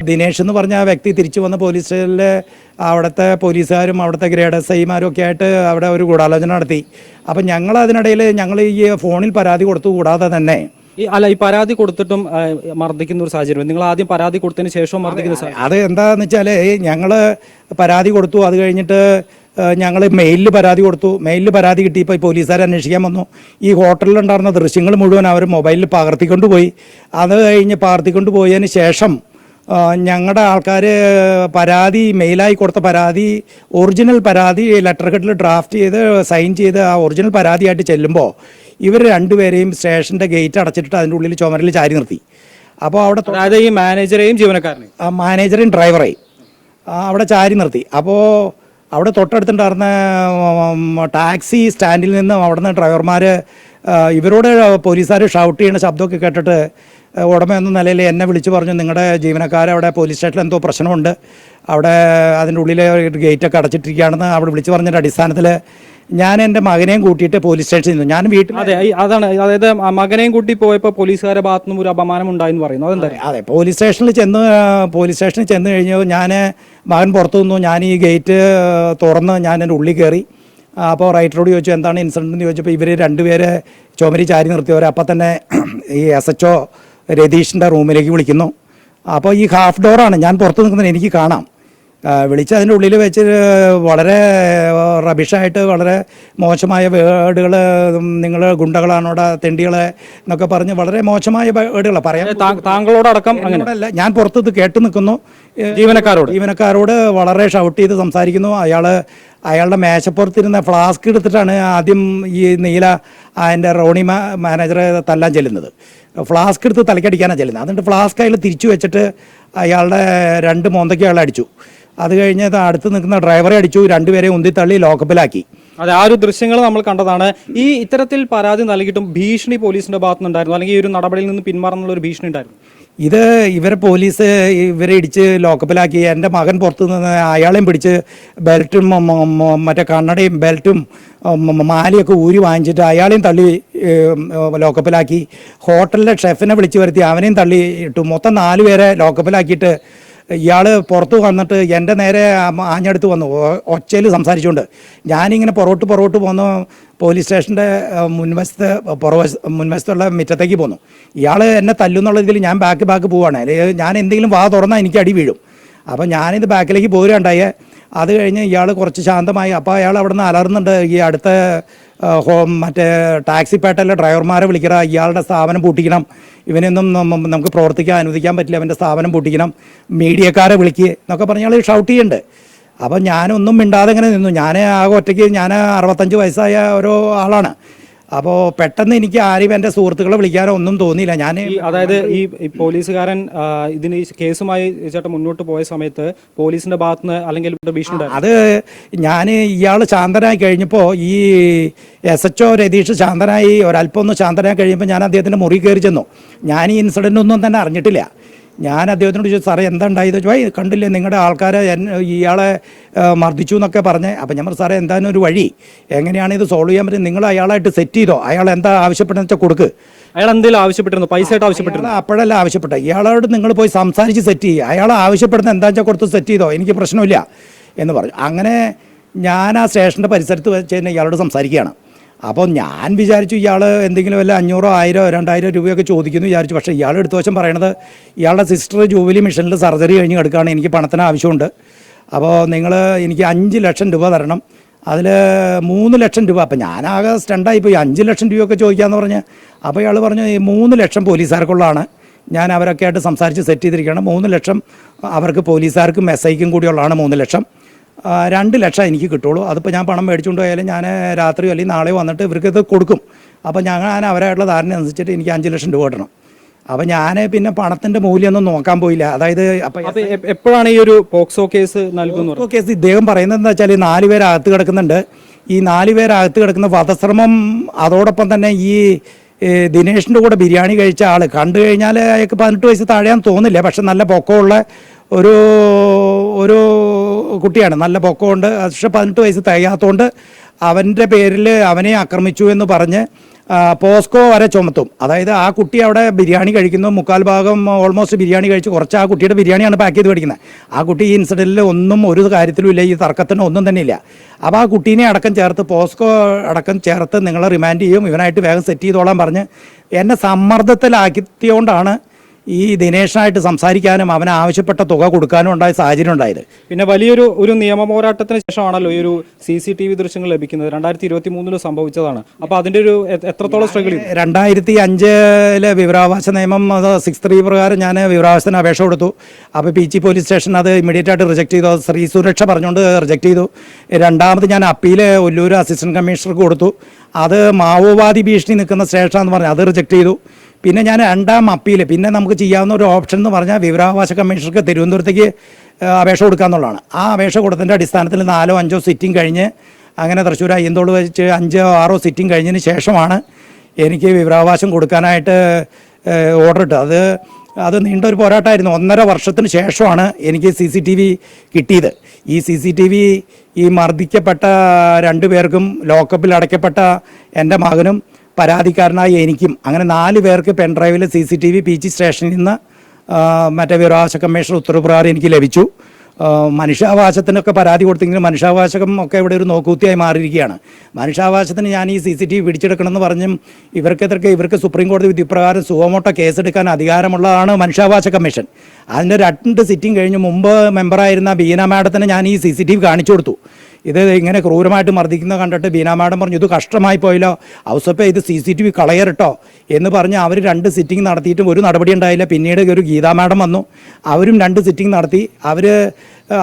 ദിനേഷ് എന്ന് പറഞ്ഞ ആ വ്യക്തി തിരിച്ചു വന്ന പോലീസ് സ്റ്റേഷനിൽ അവിടുത്തെ പോലീസുകാരും അവിടുത്തെ ഗ്രേഡ് എസ് ഐമാരും ഒക്കെ ആയിട്ട് അവിടെ ഒരു ഗൂഢാലോചന നടത്തി. അപ്പം ഞങ്ങൾ അതിനിടയിൽ ഞങ്ങൾ ഈ ഫോണിൽ പരാതി കൊടുത്തു. കൂടാതെ തന്നെ ഈ പരാതി കൊടുത്തിട്ടും മർദ്ദിക്കുന്ന ഒരു സാഹചര്യം, നിങ്ങൾ ആദ്യം പരാതി കൊടുത്തതിന് ശേഷം മർദ്ദിക്കുന്ന സാഹചര്യം, അത് എന്താണെന്ന് വെച്ചാൽ ഞങ്ങൾ പരാതി കൊടുത്തു. അത് കഴിഞ്ഞിട്ട് ഞങ്ങൾ മെയിലിൽ പരാതി കൊടുത്തു. മെയിലിൽ പരാതി കിട്ടിയപ്പോൾ പോലീസുകാർ അന്വേഷിക്കാൻ വന്നു. ഈ ഹോട്ടലിലുണ്ടായിരുന്ന ദൃശ്യങ്ങൾ മുഴുവൻ അവർ മൊബൈലിൽ പകർത്തിക്കൊണ്ടുപോയി. അത് കഴിഞ്ഞ് പകർത്തിക്കൊണ്ടുപോയതിന് ശേഷം ഞങ്ങളുടെ ആൾക്കാർ പരാതി മെയിലായി കൊടുത്ത പരാതി ഒറിജിനൽ പരാതി ലെറ്റർ ഹെഡിൽ ഡ്രാഫ്റ്റ് ചെയ്ത് സൈൻ ചെയ്ത് ആ ഒറിജിനൽ പരാതിയായിട്ട് ചെല്ലുമ്പോൾ ഇവർ രണ്ടുപേരെയും സ്റ്റേഷൻ്റെ ഗേറ്റ് അടച്ചിട്ട് അതിൻ്റെ ഉള്ളിൽ ചുമരിൽ ചാരി നിർത്തി. അപ്പോൾ അവിടെ അതായത് ഈ മാനേജറെയും ജീവനക്കാരനെയും മാനേജറെയും ഡ്രൈവറെയും അവിടെ ചാരി നിർത്തി. അപ്പോൾ അവിടെ തൊട്ടടുത്തുണ്ടായിരുന്ന ടാക്സി സ്റ്റാൻഡിൽ നിന്നും അവിടെ നിന്ന് ഡ്രൈവർമാർ ഇവരോട് പോലീസുകാർ ഷൗട്ട് ചെയ്യുന്ന ശബ്ദമൊക്കെ കേട്ടിട്ട് ഉടമ എന്ന നിലയിൽ എന്നെ വിളിച്ചു പറഞ്ഞു, നിങ്ങളുടെ ജീവനക്കാരവിടെ പോലീസ് സ്റ്റേഷനിൽ എന്തോ പ്രശ്നമുണ്ട്, അവിടെ അതിൻ്റെ ഉള്ളിൽ ഗേറ്റൊക്കെ അടച്ചിട്ടിരിക്കുകയാണെന്ന് അവിടെ വിളിച്ചു പറഞ്ഞതിൻ്റെ അടിസ്ഥാനത്തിൽ ഞാൻ എൻ്റെ മകനെയും കൂട്ടിയിട്ട് പോലീസ് സ്റ്റേഷനിൽ നിന്നു. ഞാൻ വീട്ടിൽ അതാണ്, അതായത് മകനെയും കൂട്ടി പോയപ്പോൾ പോലീസുകാരുടെ ഭാഗത്തു നിന്നും ഒരു അപമാനം ഉണ്ടായെന്ന് പറയുന്നു. അതെന്താ? അതെ, പോലീസ് സ്റ്റേഷനിൽ ചെന്ന് കഴിഞ്ഞു. ഞാൻ മകൻ പുറത്തു നിന്നു. ഞാൻ ഈ ഗേറ്റ് തുറന്ന് ഞാൻ എൻ്റെ ഉള്ളിൽ കയറി. അപ്പോൾ റൈറ്ററോട് ചോദിച്ചു എന്താണ് ഇൻസിഡൻ്റ് എന്ന് ചോദിച്ചപ്പോൾ ഇവർ രണ്ടുപേരെ ചുമരി ചാരി നിർത്തിയവർ. അപ്പം തന്നെ ഈ SHO രതീഷിൻ്റെ റൂമിലേക്ക് വിളിക്കുന്നു. അപ്പോൾ ഈ ഹാഫ് ഡോറാണ്, ഞാൻ പുറത്ത് നിൽക്കുന്നത് എനിക്ക് കാണാം. വിളിച്ച് അതിൻ്റെ ഉള്ളിൽ വെച്ച് വളരെ റബിഷായിട്ട് വളരെ മോശമായ വേർഡുകൾ, നിങ്ങൾ ഗുണ്ടകളാണോടാ തെണ്ടികളെ എന്നൊക്കെ പറഞ്ഞ് വളരെ മോശമായ വേർഡുകൾ പറയാൻ താങ്കളോടക്കം അങ്ങനെയല്ല. ഞാൻ പുറത്ത് കേട്ട് നിൽക്കുന്നു. ജീവനക്കാരോട് വളരെ ഷൗട്ട് ചെയ്ത് സംസാരിക്കുന്നു. അയാളുടെ മേശപ്പുറത്തിരുന്ന ഫ്ലാസ്ക് എടുത്തിട്ടാണ് ആദ്യം ഈ അതിൻ്റെ റോണി മാനേജറെ തല്ലാൻ ചെല്ലുന്നത്. ഫ്ലാസ്ക് എടുത്ത് തലക്കടിക്കാനാണ് ചെല്ലുന്നത്. എന്നിട്ട് ഫ്ലാസ്ക് അയാൾ തിരിച്ചു വെച്ചിട്ട് അയാളുടെ 2 മോന്തയ്ക്ക് അയാൾ അടിച്ചു. അത് കഴിഞ്ഞ് അടുത്ത് നിൽക്കുന്ന ഡ്രൈവറെ അടിച്ചു. രണ്ടുപേരെ ഉന്തിത്തള്ളി ലോക്കപ്പിലാക്കി. അതെ, ആ ഒരു ദൃശ്യങ്ങൾ നമ്മൾ കണ്ടതാണ്. ഈ ഇത്തരത്തിൽ പരാതി നൽകിയിട്ടും ഭീഷണി പോലീസിന്റെ ഭാഗത്തുനിന്നുണ്ടായിരുന്നു, അല്ലെങ്കിൽ ഈ ഒരു നടപടിയിൽ നിന്ന് പിന്മാറുന്നുള്ള ഒരു ഭീഷണി ഉണ്ടായിരുന്നു. പോലീസ് ഇവരെ ഇടിച്ച് ലോക്കപ്പിലാക്കി. എൻ്റെ മകൻ പുറത്തു നിന്ന് അയാളെയും പിടിച്ച് ബെൽറ്റും മറ്റേ കണ്ണടയും ബെൽറ്റും മാലയൊക്കെ ഊരി വാങ്ങിച്ചിട്ട് അയാളെയും തള്ളി ലോക്കപ്പിലാക്കി. ഹോട്ടലിലെ ഷെഫിനെ വിളിച്ചു വരുത്തി അവനെയും തള്ളി ഇട്ടു. മൊത്തം 4 പേരെ ലോക്കപ്പിലാക്കിയിട്ട് ഇയാൾ പുറത്ത് വന്നിട്ട് എൻ്റെ നേരെ ആഞ്ഞടുത്ത് വന്നു ഒച്ചയിൽ സംസാരിച്ചുകൊണ്ട്. ഞാനിങ്ങനെ പുറകോട്ട് പോന്നു. പോലീസ് സ്റ്റേഷൻ്റെ മുൻവശത്തുള്ള മുറ്റത്തേക്ക് പോന്നു. ഇയാൾ എന്നെ തല്ലുന്നുള്ള ഇതിൽ ഞാൻ ബാക്ക് പോവാണ്. ഞാൻ എന്തെങ്കിലും വാ തുറന്നാൽ എനിക്ക് അടി വീഴും. അപ്പം ഞാനിത് ബാക്കിലേക്ക് പോരുകയുണ്ടായേ. അത് കഴിഞ്ഞ് ഇയാൾ കുറച്ച് ശാന്തമായി. അപ്പോൾ അയാൾ അവിടെ നിന്ന് അലർന്നുണ്ട്, ഈ അടുത്ത മറ്റേ ടാക്സി പേട്ടയിലെ ഡ്രൈവർമാരെ വിളിക്കണം, ഇയാളുടെ സ്ഥാപനം പൂട്ടിക്കണം, ഇവനൊന്നും നമുക്ക് പ്രവർത്തിക്കാൻ അനുവദിക്കാൻ പറ്റില്ല, അവൻ്റെ സ്ഥാപനം പൂട്ടിക്കണം, മീഡിയക്കാരെ വിളിക്കുക എന്നൊക്കെ പറഞ്ഞ് അയാൾ ഷൗട്ട് ചെയ്യുന്നുണ്ട്. അപ്പം ഞാനൊന്നും മിണ്ടാതെ ഇങ്ങനെ നിന്നു. ഞാൻ ആകെ ഒറ്റയ്ക്ക്, ഞാൻ 65 വയസ്സായ ഓരോ ആളാണ്. അപ്പോൾ പെട്ടെന്ന് എനിക്ക് ആരും എൻ്റെ സുഹൃത്തുക്കളെ വിളിക്കാനോ ഒന്നും തോന്നിയില്ല. അതായത് ഈ പോലീസുകാരൻ ഇതിന് ഈ കേസുമായി ചേട്ടൻ മുന്നോട്ട് പോയ സമയത്ത് പോലീസിന്റെ ഭാഗത്തുനിന്ന് അല്ലെങ്കിൽ ഭീഷണി അത് ഞാൻ ഇയാൾ ശാന്തനായി കഴിഞ്ഞപ്പോൾ ഈ SHO രതീഷ് ശാന്തനായി ഒരല്പം ഒന്ന് ശാന്തനായി കഴിയുമ്പോൾ ഞാൻ അദ്ദേഹത്തിൻ്റെ മുറി കയറി ചെന്നു. ഞാൻ ഈ ഇൻസിഡൻ്റ് ഒന്നും തന്നെ അറിഞ്ഞിട്ടില്ല. ഞാൻ അദ്ദേഹത്തിനോട് ചോദിച്ചു, സാറേ എന്താ ഉണ്ടായത്? ചോദിച്ചു, കണ്ടില്ലേ നിങ്ങളുടെ ആൾക്കാരെ ഇയാളെ മർദ്ദിച്ചു എന്നൊക്കെ പറഞ്ഞ്. അപ്പം ഞാൻ പറഞ്ഞു, സാറേ എന്തായാലും ഒരു വഴി, എങ്ങനെയാണ് ഇത് സോൾവ് ചെയ്യാൻ പറ്റും? നിങ്ങൾ അയാളായിട്ട് സെറ്റ് ചെയ്തോ, അയാൾ എന്താ ആവശ്യപ്പെട്ടെന്ന് വെച്ചാൽ കൊടുക്ക്. അയാൾ എന്തെങ്കിലും ആവശ്യപ്പെട്ടിരുന്നു? പൈസ ആയിട്ട് ആവശ്യപ്പെട്ടിരുന്നു? അപ്പോഴല്ല ആവശ്യപ്പെട്ടത്. ഇയാളോട് നിങ്ങൾ പോയി സംസാരിച്ച് സെറ്റ് ചെയ്യുക. അയാൾ ആവശ്യപ്പെടുന്ന എന്താ വെച്ചാൽ കൊടുത്ത് സെറ്റ് ചെയ്തോ, എനിക്ക് പ്രശ്നമില്ല എന്ന് പറഞ്ഞു. അങ്ങനെ ഞാൻ ആ സ്റ്റേഷൻ്റെ പരിസരത്ത് വെച്ച് തന്നെ ഇയാളോട് സംസാരിക്കുകയാണ്. അപ്പോൾ ഞാൻ വിചാരിച്ചു ഇയാൾ എന്തെങ്കിലും വല്ല 500, 1000, 2000 രൂപയൊക്കെ ചോദിക്കുന്നു വിചാരിച്ചു. പക്ഷേ ഇയാൾ എടുത്ത വശം പറയണത് ഇയാളുടെ സിസ്റ്റർ ജൂബിലി മിഷനിൽ സർജറി കഴിഞ്ഞ് കിടക്കുകയാണ്, എനിക്ക് പണത്തിന് ആവശ്യമുണ്ട്, അപ്പോൾ നിങ്ങൾ എനിക്ക് 5 ലക്ഷം രൂപ തരണം, അതിൽ 3 ലക്ഷം രൂപ. അപ്പം ഞാനാകെ സ്റ്റണ്ടായിപ്പോയി. 5 ലക്ഷം രൂപയൊക്കെ ചോദിക്കാമെന്ന് പറഞ്ഞ്. അപ്പോൾ ഇയാൾ പറഞ്ഞു 3 ലക്ഷം പോലീസുകാർക്കുള്ളതാണ്, ഞാൻ അവരൊക്കെ ആയിട്ട് സംസാരിച്ച് സെറ്റ് ചെയ്തിരിക്കുകയാണ്, 3 ലക്ഷം അവർക്ക് പോലീസുകാർക്കും SIക്കും കൂടിയുള്ളതാണ് 3 ലക്ഷം, 2 ലക്ഷം എനിക്ക് കിട്ടുള്ളൂ. അതിപ്പോൾ ഞാൻ പണം മേടിച്ചുകൊണ്ട് പോയാലും ഞാൻ രാത്രിയോ അല്ലെങ്കിൽ നാളെയോ വന്നിട്ട് ഇവർക്ക് ഇത് കൊടുക്കും. അപ്പോൾ ഞാൻ അവരായിട്ടുള്ള ധാരണ അനുസരിച്ചിട്ട് എനിക്ക് 5 ലക്ഷം രൂപ കിട്ടണം. അപ്പോൾ ഞാൻ പിന്നെ പണത്തിൻ്റെ മൂല്യമൊന്നും നോക്കാൻ പോയില്ല. അതായത് എപ്പോഴാണ് ഈ ഒരു പോക്സോ കേസ് നൽകുന്നത്? പോക്സോ കേസ് ഇദ്ദേഹം പറയുന്നത് എന്താ വെച്ചാൽ 4 പേര് അകത്ത് കിടക്കുന്നുണ്ട്. ഈ 4 പേര് അകത്ത് കിടക്കുന്ന വധശ്രമം, അതോടൊപ്പം തന്നെ ഈ ദിനേഷിൻ്റെ കൂടെ ബിരിയാണി കഴിച്ച ആൾ കണ്ടു കഴിഞ്ഞാൽ അയാൾക്ക് 18 വയസ്സ് താഴെയാന്ന് തോന്നില്ല. പക്ഷെ നല്ല പൊക്കമുള്ള ഒരു കുട്ടിയാണ്, നല്ല പൊക്കമുണ്ട്. പക്ഷെ 18 വയസ്സ് തികയാത്തതുകൊണ്ട് അവൻ്റെ പേരിൽ അവനെ ആക്രമിച്ചു എന്ന് പറഞ്ഞ് പോസ്കോ വരെ ചുമത്തും. അതായത് ആ കുട്ടി അവിടെ ബിരിയാണി കഴിക്കുന്നു, മുക്കാൽ ഭാഗം ഓൾമോസ്റ്റ് ബിരിയാണി കഴിച്ച് കുറച്ച് ആ കുട്ടിയുടെ ബിരിയാണിയാണ് പാക്ക് ചെയ്ത് മേടിക്കുന്നത്. ആ കുട്ടി ഈ ഇൻസിഡൻറ്റിൽ ഒന്നും ഒരു കാര്യത്തിലും ഇല്ല, ഈ തർക്കത്തിന് ഒന്നും തന്നെ ഇല്ല. അപ്പോൾ ആ കുട്ടീനെ അടക്കം ചേർത്ത് പോസ്കോ അടക്കം ചേർത്ത് നിങ്ങളെ റിമാൻഡ് ചെയ്യും, ഇവനായിട്ട് വേഗം സെറ്റ് ചെയ്തോളാൻ പറഞ്ഞ് എന്നെ സമ്മർദ്ദത്തിലാക്കിയതുകൊണ്ടാണ് ഈ ദിനേശനായിട്ട് സംസാരിക്കാനും അവന് ആവശ്യപ്പെട്ട തുക കൊടുക്കാനും ഉണ്ടായ സാഹചര്യം ഉണ്ടായത്. പിന്നെ ഒരു നിയമ പോരാട്ടത്തിന് ശേഷമാണല്ലോ ഈ ഒരു CCTV ദൃശ്യങ്ങൾ ലഭിക്കുന്നത്. 2023 സംഭവിച്ചതാണ്. അപ്പോൾ അതിന്റെ ഒരു എത്രത്തോളം സ്ട്രഗിൾ ചെയ്തു? 2005 വിവരാവകാശ നിയമം 6(3) പ്രകാരം ഞാൻ വിവരാവകാശത്തിന് അപേക്ഷ കൊടുത്തു. അപ്പോൾ PG പോലീസ് സ്റ്റേഷൻ അത് ഇമ്മീഡിയറ്റ് ആയിട്ട് റിജക്ട് ചെയ്തു. സ്ത്രീ സുരക്ഷ പറഞ്ഞുകൊണ്ട് റിജക്ട് ചെയ്തു. രണ്ടാമത് ഞാൻ അപ്പീൽ ഒല്ലൂർ അസിസ്റ്റന്റ് കമ്മീഷണർക്ക് കൊടുത്തു. അത് മാവോവാദി ഭീഷണി നിൽക്കുന്ന സ്റ്റേഷനാണെന്ന് പറഞ്ഞു, അത് റിജക്ട് ചെയ്തു. പിന്നെ ഞാൻ രണ്ടാം അപ്പീൽ പിന്നെ നമുക്ക് ചെയ്യാവുന്ന ഒരു ഓപ്ഷൻ എന്ന് പറഞ്ഞാൽ വിവരാവകാശ കമ്മീഷണർക്ക് തിരുവനന്തപുരത്തേക്ക് അപേക്ഷ കൊടുക്കുക എന്നുള്ളതാണ്. ആ അപേക്ഷ കൊടുത്തതിൻ്റെ അടിസ്ഥാനത്തിൽ 4 or 5 സിറ്റിംഗ് കഴിഞ്ഞ് അങ്ങനെ തൃശ്ശൂർ അയ്യന്തോൾ വെച്ച് 5 or 6 സിറ്റിംഗ് കഴിഞ്ഞതിന് ശേഷമാണ് എനിക്ക് വിവരാവകാശം കൊടുക്കാനായിട്ട് ഓർഡർ ഇട്ടത്. അത് നീണ്ടൊരു പോരാട്ടമായിരുന്നു. 1.5 വർഷത്തിന് ശേഷമാണ് എനിക്ക് CCTV കിട്ടിയത്. ഈ CCTV ഈ മർദ്ദിക്കപ്പെട്ട 2 പേർക്കും ലോക്കപ്പിൽ അടയ്ക്കപ്പെട്ട എൻ്റെ മകനും പരാതിക്കാരനായ എനിക്കും അങ്ങനെ 4 പേർക്ക് പെൻഡ്രൈവിൽ CCTV PG സ്റ്റേഷനിൽ നിന്ന് മറ്റേ വിവരാവകാശ കമ്മീഷണർ ഉത്തരവ് പ്രകാരം എനിക്ക് ലഭിച്ചു. മനുഷ്യാവകാശത്തിനൊക്കെ പരാതി കൊടുത്തെങ്കിലും മനുഷ്യാവകാശം ഒക്കെ ഇവിടെ ഒരു നോക്കുകുത്തിയായി മാറിയിരിക്കുകയാണ്. മനുഷ്യാവകാശത്തിന് ഞാൻ ഈ CCTV പിടിച്ചെടുക്കണമെന്ന് പറഞ്ഞും ഇവർക്ക് സുപ്രീം കോടതി വിധിപ്രകാരം സുവമോട്ടോ കേസെടുക്കാൻ അധികാരമുള്ളതാണ് മനുഷ്യാവകാശ കമ്മീഷൻ. അതിൻ്റെ 2 സിറ്റിംഗ് കഴിഞ്ഞ് മുമ്പ് മെമ്പറായിരുന്ന ബീന മാഡത്തിന് ഞാൻ ഈ CCTV കാണിച്ചു കൊടുത്തു. ഇത് ഇങ്ങനെ ക്രൂരമായിട്ട് മർദ്ദിക്കുന്നത് കണ്ടിട്ട് ബീന മാഡം പറഞ്ഞു, ഇത് കഷ്ടമായി പോയല്ലോ ഔസപ്പേ, ഇത് CCTV കളയറിട്ടോ എന്ന് പറഞ്ഞ് അവർ 2 സിറ്റിംഗ് നടത്തിയിട്ടും ഒരു നടപടി ഉണ്ടായില്ല. പിന്നീട് ഒരു ഗീതാ മാഡം വന്നു, അവരും 2 സിറ്റിംഗ് നടത്തി.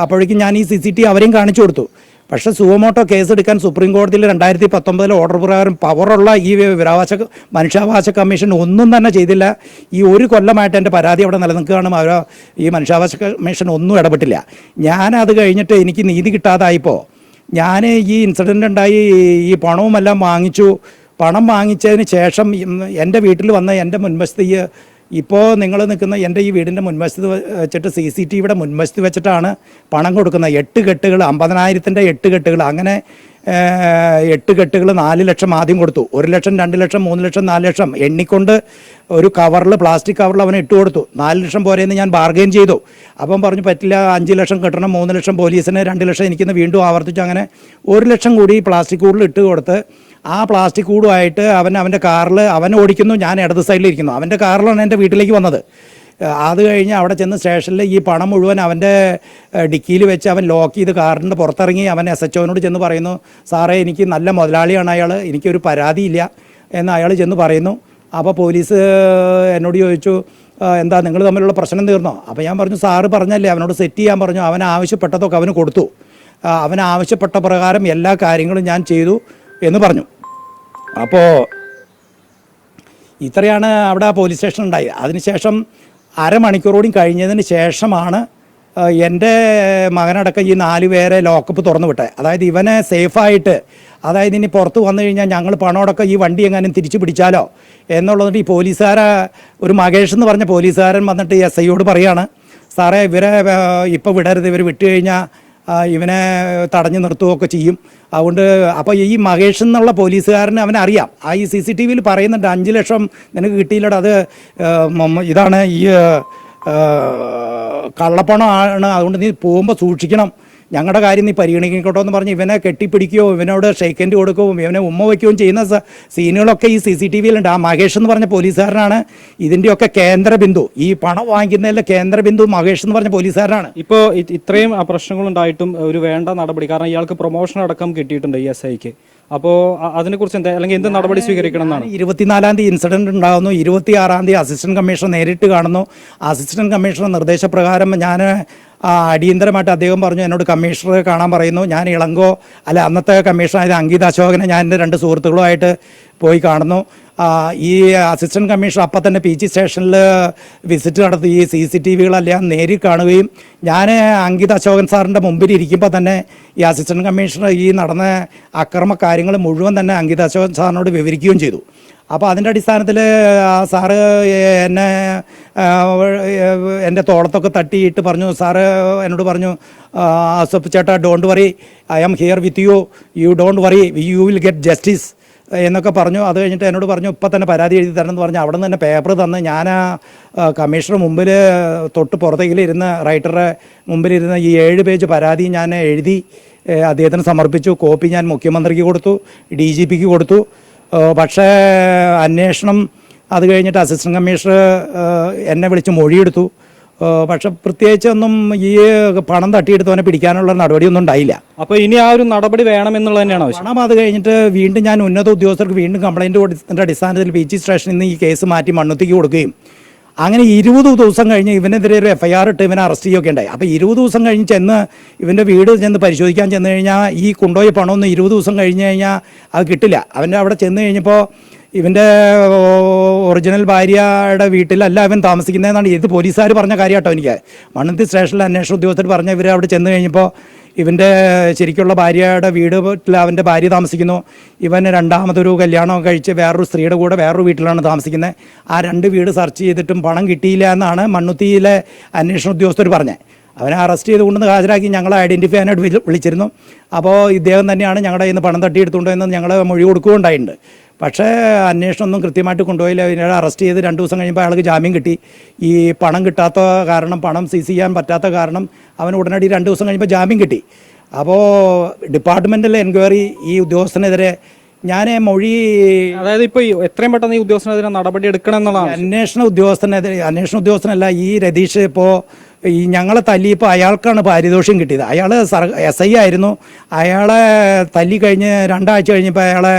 അപ്പോഴേക്കും ഞാൻ ഈ CCTV അവരെയും കാണിച്ചു കൊടുത്തു. പക്ഷേ സുവമോട്ടോ കേസെടുക്കാൻ സുപ്രീം കോടതിയിൽ 2019 ഓർഡർ പ്രകാരം പവറുള്ള ഈ മനുഷ്യാവകാശ കമ്മീഷൻ ഒന്നും തന്നെ ചെയ്തില്ല. ഈ 1 കൊല്ലമായിട്ട് എൻ്റെ പരാതി അവിടെ നിലനിൽക്കുകയാണ്. ഈ മനുഷ്യാവകാശ കമ്മീഷൻ ഒന്നും ഇടപെട്ടില്ല. ഞാനത് കഴിഞ്ഞിട്ട് എനിക്ക് നീതി കിട്ടാതായപ്പോൾ ഞാൻ ഈ ഇൻസിഡൻ്റ് ഉണ്ടായി ഈ പണവുമെല്ലാം വാങ്ങിച്ചു. പണം വാങ്ങിച്ചതിന് ശേഷം എൻ്റെ വീട്ടിൽ വന്ന എൻ്റെ മുൻവശത്ത് ഇപ്പോൾ നിങ്ങൾ നിൽക്കുന്ന എൻ്റെ ഈ വീടിൻ്റെ മുൻവശത്ത് വെച്ചിട്ട് CCTVയുടെ മുൻവശത്ത് വെച്ചിട്ടാണ് പണം കൊടുക്കുന്നത്. 8 കെട്ടുകൾ 50,000-ൻ്റെ 8 കെട്ടുകൾ, അങ്ങനെ 8 കെട്ടുകൾ 4 ലക്ഷം ആദ്യം കൊടുത്തു. 1 ലക്ഷം, 2 ലക്ഷം, 3 ലക്ഷം, 4 ലക്ഷം എണ്ണിക്കൊണ്ട് ഒരു കവറിൽ, പ്ലാസ്റ്റിക് കവറിൽ അവനെ ഇട്ട് കൊടുത്തു. 4 ലക്ഷം പോരെയെന്ന് ഞാൻ ബാർഗെയിൻ ചെയ്തു. അപ്പം പറഞ്ഞു പറ്റില്ല, 5 ലക്ഷം കിട്ടണം, 3 ലക്ഷം പോലീസിന്, 2 ലക്ഷം എനിക്കിന്ന് വീണ്ടും ആവർത്തിച്ചു. അങ്ങനെ 1 ലക്ഷം കൂടി പ്ലാസ്റ്റിക് കൂടിൽ ഇട്ട് കൊടുത്ത് ആ പ്ലാസ്റ്റിക് കൂടുമായിട്ട് അവൻ്റെ കാറിൽ അവൻ ഓടിക്കുന്നു, ഞാൻ ഇടത് സൈഡിലിരിക്കുന്നു. അവൻ്റെ കാറിലാണ് എൻ്റെ വീട്ടിലേക്ക് വന്നത്. അത് കഴിഞ്ഞ് അവിടെ ചെന്ന് സ്റ്റേഷനിൽ ഈ പണം മുഴുവൻ അവൻ്റെ ഡിക്കിയിൽ വെച്ച് അവൻ ലോക്ക് ചെയ്ത് കാറിൻ്റെ പുറത്തിറങ്ങി അവൻ SHOനോട് ചെന്ന് പറയുന്നു, സാറേ എനിക്ക് നല്ല മുതലാളിയാണ് അയാൾ, എനിക്കൊരു പരാതിയില്ല എന്ന് അയാൾ ചെന്ന് പറയുന്നു. അപ്പോൾ പോലീസ് എന്നോട് ചോദിച്ചു, എന്താ നിങ്ങൾ തമ്മിലുള്ള പ്രശ്നം തീർന്നോ? അപ്പോൾ ഞാൻ പറഞ്ഞു, സാറ് പറഞ്ഞല്ലേ അവനോട് സെറ്റ് ചെയ്യാൻ പറഞ്ഞു, അവൻ ആവശ്യപ്പെട്ടതൊക്കെ അവന് കൊടുത്തു, അവൻ ആവശ്യപ്പെട്ട പ്രകാരം എല്ലാ കാര്യങ്ങളും ഞാൻ ചെയ്തു എന്ന് പറഞ്ഞു. അപ്പോൾ ഇത്രയാണ് അവിടെ പോലീസ് സ്റ്റേഷൻ ഉണ്ടായി. അതിനുശേഷം അരമണിക്കൂറോടും കഴിഞ്ഞതിന് ശേഷമാണ് എൻ്റെ മകനടക്കം ഈ 4 പേരെ ലോക്കപ്പ് തുറന്നു വിട്ടെ. അതായത് ഇവനെ സേഫായിട്ട്, അതായത് ഇനി പുറത്ത് വന്നു കഴിഞ്ഞാൽ ഞങ്ങൾ പണമടക്കം ഈ വണ്ടി എങ്ങാനും തിരിച്ചു പിടിച്ചാലോ എന്നുള്ളത് ഈ ഒരു മകേഷ് എന്ന് പറഞ്ഞ പോലീസുകാരൻ വന്നിട്ട് SIയോട് പറയാണ്, സാറേ ഇവരെ ഇപ്പോൾ വിടരുത്, ഇവർ വിട്ടു കഴിഞ്ഞാൽ ഇവനെ തടഞ്ഞു നിർത്തുകയൊക്കെ ചെയ്യും. അതുകൊണ്ട് അപ്പോൾ ഈ മഹേഷ് എന്നുള്ള പോലീസുകാരന് അവനറിയാം. ഈ CCTVയിൽ പറയുന്നുണ്ട് 5 ലക്ഷം നിനക്ക് കിട്ടിയില്ലട, അത് ഇതാണ് ഈ കള്ളപ്പണമാണ്, അതുകൊണ്ട് നീ പോകുമ്പോൾ സൂക്ഷിക്കണം, ഞങ്ങളുടെ കാര്യം നീ പരിഗണിക്കട്ടോ എന്ന് പറഞ്ഞ് ഇവനെ കെട്ടിപ്പിടിക്കുകയോ ഇവനോട് ഷെയ്ക്ക് ഹാൻഡ് കൊടുക്കുകയും ഇവനെ ഉമ്മ വയ്ക്കുകയും ചെയ്യുന്ന സീനുകളൊക്കെ ഈ CCTVയിലുണ്ട്. ആ മഹേഷ് എന്ന് പറഞ്ഞ പോലീസുകാരനാണ് ഇതിൻ്റെയൊക്കെ കേന്ദ്ര ബിന്ദു. ഈ പണം വാങ്ങിക്കുന്നതിലെ കേന്ദ്ര ബിന്ദു മഹേഷ് എന്ന് പറഞ്ഞ പോലീസുകാരനാണ്. ഇപ്പോൾ ഇത്രയും പ്രശ്നങ്ങളുണ്ടായിട്ടും ഒരു വേണ്ട നടപടി, കാരണം ഇയാൾക്ക് പ്രൊമോഷൻ അടക്കം കിട്ടിയിട്ടുണ്ട് ഈ SIക്ക്. അപ്പോൾ അതിനെക്കുറിച്ച് എന്താ, അല്ലെങ്കിൽ എന്ത് നടപടി സ്വീകരിക്കണം എന്നാണ്? 24-ാം തീയതി ഇൻസിഡൻറ്റ് ഉണ്ടാകുന്നു, 26-ാം തീയതി അസിസ്റ്റന്റ് കമ്മീഷണർ നേരിട്ട് കാണുന്നു. അസിസ്റ്റന്റ് കമ്മീഷണർ നിർദ്ദേശപ്രകാരം ഞാൻ അടിയന്തരമായിട്ട് അദ്ദേഹം പറഞ്ഞു എന്നോട് കമ്മീഷണറെ കാണാൻ പറയുന്നു. ഞാൻ അന്നത്തെ കമ്മീഷണറായ അങ്കിത് അശോകനെ ഞാൻ എൻ്റെ 2 സുഹൃത്തുക്കളുമായിട്ട് പോയി കാണുന്നു. ഈ അസിസ്റ്റന്റ് കമ്മീഷണർ അപ്പം തന്നെ PG സ്റ്റേഷനിൽ വിസിറ്റ് നടത്തി ഈ CCTVകളെല്ലാം നേരിൽ കാണുകയും ഞാൻ അങ്കിത് അശോകൻ സാറിൻ്റെ മുമ്പിൽ ഇരിക്കുമ്പോൾ തന്നെ ഈ അസിസ്റ്റന്റ് കമ്മീഷണർ ഈ നടന്ന അക്രമ കാര്യങ്ങൾ മുഴുവൻ തന്നെ അങ്കിത് അശോകൻ സാറിനോട് വിവരിക്കുകയും ചെയ്തു. അപ്പോൾ അതിൻ്റെ അടിസ്ഥാനത്തിൽ സാറ് എന്നെ എൻ്റെ തോളത്തൊക്കെ തട്ടിയിട്ട് പറഞ്ഞു, സാറ് എന്നോട് പറഞ്ഞു, അസഫ് ചേട്ടാ don't worry, I am here with you, you don't worry, you will get justice എന്നൊക്കെ പറഞ്ഞു. അത് കഴിഞ്ഞിട്ട് എന്നോട് പറഞ്ഞു ഇപ്പം തന്നെ പരാതി എഴുതി തരണം എന്ന് പറഞ്ഞു. അവിടെ നിന്ന് തന്നെ പേപ്പർ തന്ന് ഞാൻ കമ്മീഷണർ മുമ്പിൽ തൊട്ട് പുറത്തേക്കിലിരുന്ന് റൈറ്ററുടെ മുമ്പിലിരുന്ന് ഈ 7 പേജ് പരാതി ഞാൻ എഴുതി അദ്ദേഹത്തിന് സമർപ്പിച്ചു. കോപ്പി ഞാൻ മുഖ്യമന്ത്രിക്ക് കൊടുത്തു, DGPക്ക് കൊടുത്തു. പക്ഷേ അന്വേഷണം അത് കഴിഞ്ഞിട്ട് അസിസ്റ്റൻറ്റ് കമ്മീഷണർ എന്നെ വിളിച്ച് മൊഴിയെടുത്തു. പക്ഷെ പ്രത്യേകിച്ചൊന്നും ഈ പണം തട്ടിയെടുത്തവനെ പിടിക്കാനുള്ള നടപടിയൊന്നും ഉണ്ടായില്ല. അപ്പോൾ ഇനി ആ ഒരു നടപടി വേണമെന്നുള്ളത് തന്നെയാണ് ആവശ്യം. പണം അത് കഴിഞ്ഞിട്ട് വീണ്ടും ഞാൻ ഉന്നത ഉദ്യോഗസ്ഥർക്ക് വീണ്ടും കംപ്ലയിൻറ്റ് കൊടുത്തതിൻ്റെ അടിസ്ഥാനത്തിൽ PG സ്റ്റേഷനിൽ നിന്ന് ഈ കേസ് മാറ്റി മണ്ണുത്തിക്ക് കൊടുക്കുകയും അങ്ങനെ 20 ദിവസം കഴിഞ്ഞ് ഇവനെതിരെ ഒരു FIR ഇട്ട് ഇവനെ അറസ്റ്റ് ചെയ്യുകയൊക്കെ ഉണ്ടായി. അപ്പോൾ 20 ദിവസം കഴിഞ്ഞ് ചെന്ന് ഇവൻ്റെ വീട് ചെന്ന് പരിശോധിക്കാൻ ചെന്ന് കഴിഞ്ഞാൽ ഈ കൊണ്ടുപോയ പണമൊന്നും 20 ദിവസം കഴിഞ്ഞ് കഴിഞ്ഞാൽ അത് കിട്ടില്ല. അവൻ്റെ അവിടെ ചെന്ന് കഴിഞ്ഞപ്പോൾ ഇവൻ്റെ ഒറിജിനൽ ഭാര്യയുടെ വീട്ടിലല്ല ഇവൻ താമസിക്കുന്നതെന്നാണ് ഇത് പോലീസുകാർ പറഞ്ഞ കാര്യം കേട്ടോ. എനിക്ക് മണ്ണുത്തി സ്റ്റേഷനിലെ അന്വേഷണ ഉദ്യോഗസ്ഥർ പറഞ്ഞ ഇവർ അവിടെ ചെന്ന് കഴിഞ്ഞപ്പോൾ ഇവൻ്റെ ശരിക്കുള്ള ഭാര്യയുടെ വീട്ടിൽ അവൻ്റെ ഭാര്യ താമസിക്കുന്നു. ഇവൻ രണ്ടാമതൊരു കല്യാണം കഴിച്ച് വേറൊരു സ്ത്രീയുടെ കൂടെ വേറൊരു വീട്ടിലാണ് താമസിക്കുന്നത്. ആ 2 വീട് സെർച്ച് ചെയ്തിട്ടും പണം കിട്ടിയില്ല എന്നാണ് മണ്ണുത്തിയിലെ അന്വേഷണ ഉദ്യോഗസ്ഥർ പറഞ്ഞത്. അവനെ അറസ്റ്റ് ചെയ്ത് കൊണ്ടുവന്ന് ഹാജരാക്കി ഞങ്ങളെ ഐഡൻറ്റിഫൈ ചെയ്യാനായിട്ട് വിളിച്ചിരുന്നു. അപ്പോൾ ഇദ്ദേഹം തന്നെയാണ് ഞങ്ങളുടെ കയ്യിൽ നിന്ന് പണം തട്ടിയെടുത്തുകൊണ്ടെന്ന് ഞങ്ങൾ മൊഴി കൊടുക്കുകയുണ്ടായിട്ടുണ്ട്. പക്ഷേ അന്വേഷണമൊന്നും കൃത്യമായിട്ട് കൊണ്ടുപോയില്ല. ഇതിനെ അറസ്റ്റ് ചെയ്ത് 2 ദിവസം കഴിയുമ്പോൾ അയാൾക്ക് ജാമ്യം കിട്ടി. ഈ പണം കിട്ടാത്ത കാരണം, പണം സീസ് ചെയ്യാൻ പറ്റാത്ത കാരണം അവൻ ഉടനടി 2 ദിവസം കഴിയുമ്പോൾ ജാമ്യം കിട്ടി. അപ്പോൾ ഡിപ്പാർട്ട്മെൻറ്റിലെ എൻക്വയറി ഈ ഉദ്യോഗസ്ഥനെതിരെ ഞാൻ മൊഴി, അതായത് ഇപ്പോൾ എത്രയും പെട്ടെന്ന് ഈ ഉദ്യോഗസ്ഥനെതിരെ നടപടി എടുക്കണം എന്നുള്ളതാണ്. അന്വേഷണ ഉദ്യോഗസ്ഥനല്ല ഈ രതീഷ്. ഇപ്പോൾ ഈ ഞങ്ങളെ തല്ലിയപ്പോൾ അയാൾക്കാണ് പാരിതോഷ്യം കിട്ടിയത്. അയാൾ SI ആയിരുന്നു. അയാളെ തല്ലി കഴിഞ്ഞ് 2 ആഴ്ച കഴിഞ്ഞപ്പോൾ അയാളെ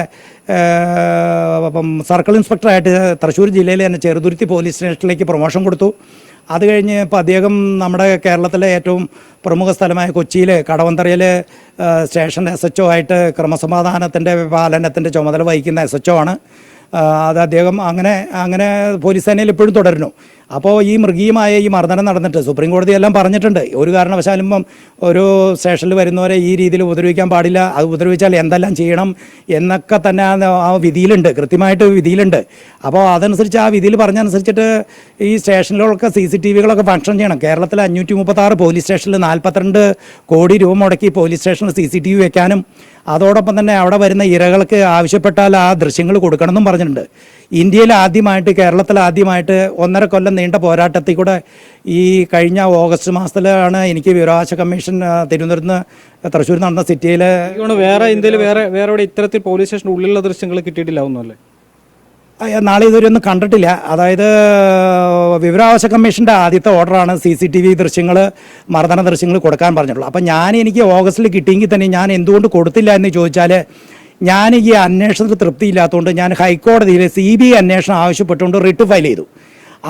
സർക്കിൾ ഇൻസ്പെക്ടറായിട്ട് തൃശ്ശൂർ ജില്ലയിലെ തന്നെ ചെറുതുരുത്തി പോലീസ് സ്റ്റേഷനിലേക്ക് പ്രൊമോഷൻ കൊടുത്തു. അത് കഴിഞ്ഞ് ഇപ്പോൾ അദ്ദേഹം നമ്മുടെ കേരളത്തിലെ ഏറ്റവും പ്രമുഖ സ്ഥലമായ കൊച്ചിയിൽ കടവന്തറയിൽ സ്റ്റേഷൻ SHO ആയിട്ട് ക്രമസമാധാനത്തിൻ്റെ പാലനത്തിൻ്റെ ചുമതല വഹിക്കുന്ന SHO ആണ്. അത് അദ്ദേഹം അങ്ങനെ പോലീസ് സേനയിൽ ഇപ്പോഴും തുടരുന്നു. അപ്പോൾ ഈ മൃഗീയമായ ഈ മർദ്ദനം നടന്നിട്ട് സുപ്രീം കോടതി എല്ലാം പറഞ്ഞിട്ടുണ്ട്, ഒരു കാരണവശാലും ഒരു സ്റ്റേഷനിൽ വരുന്നവരെ ഈ രീതിയിൽ ഉപദ്രവിക്കാൻ പാടില്ല, അത് ഉപദ്രവിച്ചാൽ എന്തെല്ലാം ചെയ്യണം എന്നൊക്കെ തന്നെ ആ വിധിയിലുണ്ട്, കൃത്യമായിട്ട് വിധിയിലുണ്ട്. അപ്പോൾ അതനുസരിച്ച് ആ വിധിയിൽ പറഞ്ഞനുസരിച്ചിട്ട് ഈ സ്റ്റേഷനിലൊക്കെ CCTVകളൊക്കെ ഫങ്ഷൻ ചെയ്യണം. കേരളത്തിലെ 536 പോലീസ് സ്റ്റേഷനിൽ 42 കോടി രൂപ മുടക്കി പോലീസ് സ്റ്റേഷനിൽ CCTV വെക്കാനും അതോടൊപ്പം തന്നെ അവിടെ വരുന്ന ഇരകൾക്ക് ആവശ്യപ്പെട്ടാൽ ആ ദൃശ്യങ്ങൾ കൊടുക്കണമെന്നും പറഞ്ഞിട്ടുണ്ട്. ഇന്ത്യയിൽ ആദ്യമായിട്ട്, കേരളത്തിൽ ആദ്യമായിട്ട് 1.5 കൊല്ലം നീണ്ട പോരാട്ടത്തിൽ കൂടെ ഈ കഴിഞ്ഞ ഓഗസ്റ്റ് മാസത്തിലാണ് എനിക്ക് വിവരാവകാശ കമ്മീഷൻ തിരുവനന്തപുരത്ത് നിന്ന് തൃശ്ശൂർ നടന്ന സിറ്റിയിൽ വേറെ ഇന്ത്യയിൽ വേറെ ഇത്തരത്തിൽ പോലീസ് സ്റ്റേഷൻ്റെ ഉള്ളിലുള്ള ദൃശ്യങ്ങൾ കിട്ടിയിട്ടില്ല ഒന്നുമല്ലേ? നാളെ ഇതുവരെ ഒന്നും കണ്ടിട്ടില്ല. അതായത് വിവരാവകാശ കമ്മീഷൻ്റെ ആദ്യത്തെ ഓർഡറാണ് CCTV ദൃശ്യങ്ങൾ, മർദ്ദന ദൃശ്യങ്ങൾ കൊടുക്കാൻ പറഞ്ഞിട്ടുള്ളത്. അപ്പം എനിക്ക് ഓഗസ്റ്റിൽ കിട്ടിയെങ്കിൽ തന്നെ ഞാൻ എന്തുകൊണ്ട് കൊടുത്തില്ല എന്ന് ചോദിച്ചാൽ, ഞാൻ ഈ അന്വേഷണത്തിൽ തൃപ്തിയില്ലാത്തതുകൊണ്ട് ഞാൻ ഹൈക്കോടതിയിൽ CBI അന്വേഷണം ആവശ്യപ്പെട്ടുകൊണ്ട് റിട്ട് ഫയൽ ചെയ്തു.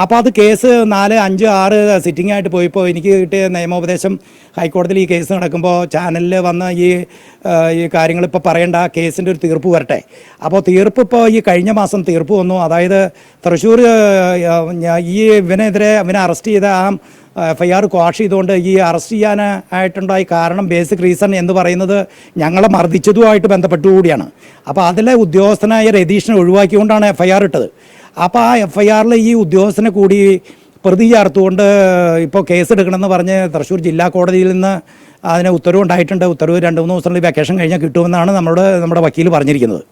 അപ്പോൾ അത് കേസ് 4, 5, 6 സിറ്റിംഗ് ആയിട്ട് പോയപ്പോൾ എനിക്ക് കിട്ടിയ നിയമോപദേശം, ഹൈക്കോടതിയിൽ ഈ കേസ് നടക്കുമ്പോൾ ചാനലിൽ വന്ന് ഈ കാര്യങ്ങളിപ്പോൾ പറയേണ്ട, കേസിൻ്റെ ഒരു തീർപ്പ് വരട്ടെ. അപ്പോൾ തീർപ്പ് ഇപ്പോൾ ഈ കഴിഞ്ഞ മാസം തീർപ്പ് വന്നു. അതായത് തൃശ്ശൂർ ഇവനെ അറസ്റ്റ് ചെയ്ത FIR ക്വാഷ് ചെയ്തുകൊണ്ട് ഈ അറസ്റ്റ് ചെയ്യാനായിട്ടുണ്ടായ കാരണം, ബേസിക് റീസൺ എന്ന് പറയുന്നത് ഞങ്ങളെ മർദ്ദിച്ചതുമായിട്ട് ബന്ധപ്പെട്ടുകൂടിയാണ്. അപ്പോൾ അതിലെ ഉദ്യോഗസ്ഥനായ രതീഷിനെ ഒഴിവാക്കിക്കൊണ്ടാണ് FIR ഇട്ടത്. അപ്പോൾ ആ FIRൽ ഈ ഉദ്യോഗസ്ഥനെ കൂടി പ്രതി ചേർത്തുകൊണ്ട് ഇപ്പോൾ കേസെടുക്കണമെന്ന് പറഞ്ഞ് തൃശ്ശൂർ ജില്ലാ കോടതിയിൽ നിന്ന് അതിന് ഉത്തരവുണ്ടായിട്ടുണ്ട്. ഉത്തരവ് 2-3 ദിവസങ്ങളിൽ വെക്കേഷൻ കഴിഞ്ഞാൽ കിട്ടുമെന്നാണ് നമ്മുടെ വക്കീൽ പറഞ്ഞിരിക്കുന്നത്.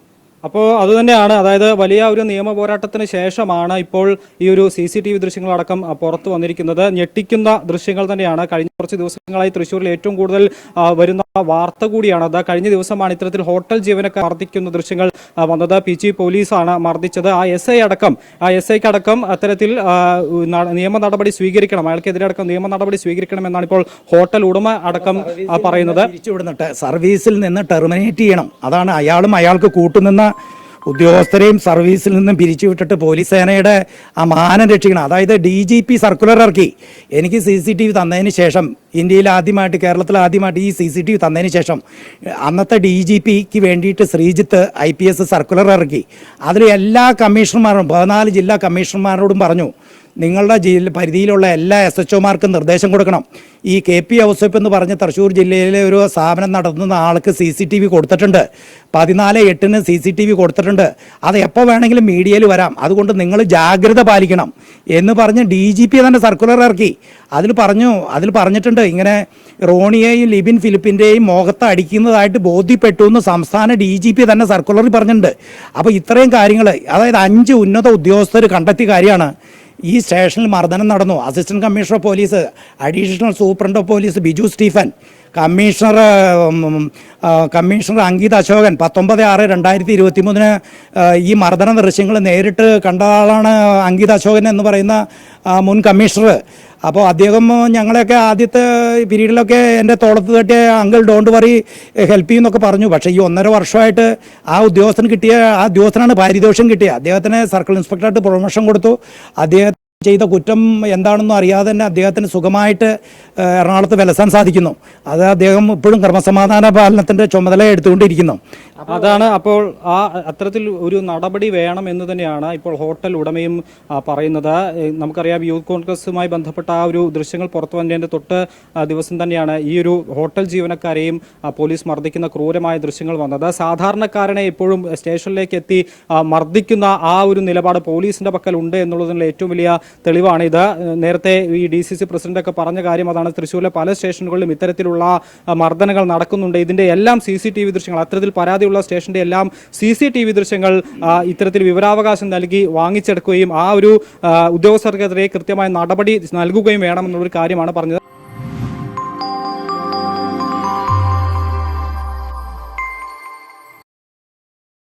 അപ്പോൾ അതുതന്നെയാണ്, അതായത് വലിയ ഒരു നിയമ പോരാട്ടത്തിന് ശേഷമാണ് ഇപ്പോൾ ഈ ഒരു CCTV ദൃശ്യങ്ങളടക്കം പുറത്തു വന്നിരിക്കുന്നത്. ഞെട്ടിക്കുന്ന ദൃശ്യങ്ങൾ തന്നെയാണ്. കഴിഞ്ഞ കുറച്ച് ദിവസങ്ങളായി തൃശ്ശൂരിൽ ഏറ്റവും കൂടുതൽ വരുന്ന വാർത്ത കൂടിയാണ്. അത് കഴിഞ്ഞ ദിവസമാണ് ഇത്തരത്തിൽ ഹോട്ടൽ ജീവനക്കാർ മർദ്ദിക്കുന്ന ദൃശ്യങ്ങൾ വന്നത്. PG പോലീസാണ് മർദ്ദിച്ചത്. ആ SIക്ക് അടക്കം അത്തരത്തിൽ നിയമ നടപടി സ്വീകരിക്കണം, അയാൾക്കെതിരെ അടക്കം നിയമ നടപടി സ്വീകരിക്കണം എന്നാണ് ഇപ്പോൾ ഹോട്ടൽ ഉടമ അടക്കം പറയുന്നത്. സർവീസിൽ നിന്ന് ടെർമിനേറ്റ് ചെയ്യണം. അതാണ് അയാൾക്ക് കൂട്ടുനിന്ന ഉദ്യോഗസ്ഥരെയും സർവീസിൽ നിന്നും പിരിച്ചുവിട്ടിട്ട് പോലീസ് സേനയുടെ ആ മാനം രക്ഷിക്കണം. അതായത് DGP സർക്കുലർ ഇറക്കി. എനിക്ക് CCTV തന്നതിന് ശേഷം, ഇന്ത്യയിൽ ആദ്യമായിട്ട്, കേരളത്തിൽ ആദ്യമായിട്ട് ഈ CCTV തന്നതിന് ശേഷം അന്നത്തെ DGPക്ക് വേണ്ടിയിട്ട് ശ്രീജിത്ത് IPS സർക്കുലർ ഇറക്കി. അതിൽ എല്ലാ കമ്മീഷണർമാരും 14 ജില്ലാ കമ്മീഷണർമാരോടും പറഞ്ഞു, നിങ്ങളുടെ പരിധിയിലുള്ള എല്ലാ SHOമാർക്കും നിർദ്ദേശം കൊടുക്കണം. ഈ KP ഔസേപ്പ് എന്ന് പറഞ്ഞ് തൃശ്ശൂർ ജില്ലയിലെ ഒരു സ്ഥാപനം നടത്തുന്ന ആൾക്ക് CCTV കൊടുത്തിട്ടുണ്ട്. 14/8 CCTV കൊടുത്തിട്ടുണ്ട്. അത് എപ്പോൾ വേണമെങ്കിലും മീഡിയയിൽ വരാം. അതുകൊണ്ട് നിങ്ങൾ ജാഗ്രത പാലിക്കണം എന്ന് പറഞ്ഞ് DGP തന്നെ സർക്കുലർ ഇറക്കി. അതിൽ പറഞ്ഞിട്ടുണ്ട് ഇങ്ങനെ റോണിയെയും ലിബിൻ ഫിലിപ്പിൻ്റെയും മുഖത്ത് അടിക്കുന്നതായിട്ട് ബോധ്യപ്പെട്ടു എന്ന് സംസ്ഥാന DGP തന്നെ സർക്കുലറിൽ പറഞ്ഞിട്ടുണ്ട്. അപ്പോൾ ഇത്രയും കാര്യങ്ങൾ, അതായത് 5 ഉന്നത ഉദ്യോഗസ്ഥർ കണ്ടെത്തിയ കാര്യമാണ്. ഈ സ്റ്റേഷനിൽ മർദ്ദനം നടന്നു. Assistant commissioner of police, additional superintendent of police Biju Stephen, commissioner Ankit Ashokan 19/6/2023 ഈ മർദ്ദന ദൃശ്യങ്ങൾ നേരിട്ട് കണ്ട ആളാണ് അങ്കിത് അശോകൻ എന്ന് പറയുന്ന മുൻ കമ്മീഷണർ. അപ്പോൾ അദ്ദേഹം ഞങ്ങളെയൊക്കെ ആദ്യത്തെ പീരീഡിലൊക്കെ എൻ്റെ തോളത്ത് തട്ടിയ അങ്കിൾ ഡോണ്ട് വറി ഹെൽപ്പ് ചെയ്യുന്നൊക്കെ പറഞ്ഞു. പക്ഷേ ഈ 1.5 വർഷമായിട്ട് ആ ഉദ്യോഗസ്ഥനാണ് പാരിതോഷം കിട്ടിയത്. അദ്ദേഹത്തിന് സർക്കിൾ ഇൻസ്പെക്ടറായിട്ട് പ്രൊമോഷൻ കൊടുത്തു. അദ്ദേഹം ചെയ്ത കുറ്റം എന്താണെന്നും അറിയാതെ തന്നെ അദ്ദേഹത്തിന് സുഖമായിട്ട് എറണാകുളത്ത് വിലസാൻ സാധിക്കുന്നു. അത് അദ്ദേഹം ഇപ്പോഴും ക്രമസമാധാന പാലനത്തിൻ്റെ ചുമതല എടുത്തുകൊണ്ടിരിക്കുന്നു. അതാണ് അപ്പോൾ അത്തരത്തിൽ ഒരു നടപടി വേണം എന്ന് തന്നെയാണ് ഇപ്പോൾ ഹോട്ടൽ ഉടമയും പറയുന്നത്. നമുക്കറിയാം യൂത്ത് കോൺഗ്രസുമായി ബന്ധപ്പെട്ട ആ ഒരു ദൃശ്യങ്ങൾ പുറത്തു വന്നതിൻ്റെ തൊട്ട് ദിവസം തന്നെയാണ് ഈ ഒരു ഹോട്ടൽ ജീവനക്കാരെയും പോലീസ് മർദ്ദിക്കുന്ന ക്രൂരമായ ദൃശ്യങ്ങൾ വന്നത്. സാധാരണക്കാരനെ എപ്പോഴും സ്റ്റേഷനിലേക്ക് എത്തി മർദ്ദിക്കുന്ന ആ ഒരു നിലപാട് പോലീസിന്റെ പക്കൽ ഉണ്ട് എന്നുള്ളതിനുള്ള ഏറ്റവും വലിയ തെളിവാണ് ഇത്. നേരത്തെ ഈ DCC പ്രസിഡന്റൊക്കെ പറഞ്ഞ കാര്യം അതാണ്. തൃശ്ശൂരിലെ പല സ്റ്റേഷനുകളിലും ഇത്തരത്തിലുള്ള മർദ്ദനങ്ങൾ നടക്കുന്നുണ്ട്. ഇതിന്റെ എല്ലാം CCTV ദൃശ്യങ്ങൾ, അത്തരത്തിൽ പരാതിയുള്ള സ്റ്റേഷന്റെ എല്ലാം CCTV ദൃശ്യങ്ങൾ ഇത്തരത്തിൽ വിവരാവകാശം നൽകി വാങ്ങിച്ചെടുക്കുകയും ആ ഒരു ഉദ്യോഗസ്ഥർക്കെതിരെ കൃത്യമായ നടപടി നൽകുകയും വേണമെന്നുള്ളൊരു കാര്യമാണ് പറഞ്ഞത്.